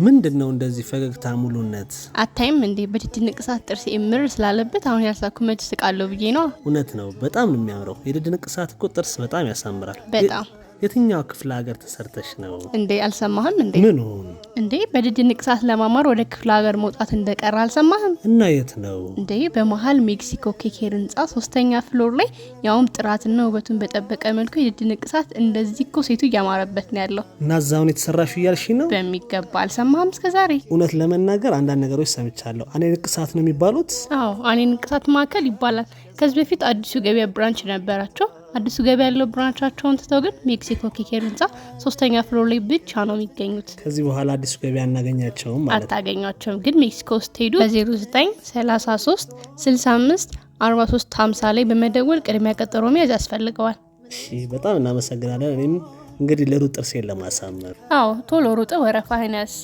ምንድነው እንደዚህ ፈገግታ ሙሉነት? አታይም እንዴ በድድ ንቅሳት ጥርስ እምር ስላለበት አሁን ያሳኩ መች ስቃለው ብዬ ነው። እውነት ነው በጣም ነው የሚያምረው። የድድ ንቅሳት እኮ ጥርስ በጣም ያሳምራል። በጣም የትኛው ክፍለ ሀገር ተሰርተሽ ነው እንዴ? አልሰማህም እንዴ? ምኑን እንዴ በድድ ንቅሳት ለማማር ወደ ክፍለ ሀገር መውጣት እንደቀረ አልሰማህም እና የት ነው እንዴ? በመሃል ሜክሲኮ ኬኬር ህንጻ 3ኛ ፍሎር ላይ ያውም ጥራትና ውበቱን በጠበቀ መልኩ የድድ ንቅሳት እንደዚህ እኮ ሴቱ እያማረበት ነው ያለው። እና እዛውን የተሰራሽ እያልሽ ነው? በሚገባ አልሰማህም እስከዛሬ? እውነት ለመናገር አንዳንድ ነገሮች ሰምቻለሁ። አኔ ንቅሳት ነው የሚባሉት? አዎ አኔ ንቅሳት ማዕከል ይባላል። ከዚህ በፊት አዲሱ ገበያ ብራንች ነበራቸው። አዲሱ ገበያ ያለው ብራንቻቸውን ትተው ግን ሜክሲኮ ኬኬር ህንጻ 3ኛ ፍሎር ላይ ብቻ ነው የሚገኙት። ከዚህ በኋላ አዲሱ ገበያ እናገኛቸውም ማለት? አታገኛቸውም፣ ግን ሜክሲኮ ውስጥ ሄዱ በ0933 65 43 50 ላይ በመደወል ቅድሚያ ቀጠሮ መያዝ ያስፈልገዋል። እሺ በጣም እናመሰግናለን። እኔም እንግዲህ ለሩጥ ጥርሴን ለማሳመር አዎ ቶሎ ሩጥ ወረፋህን ያዝ።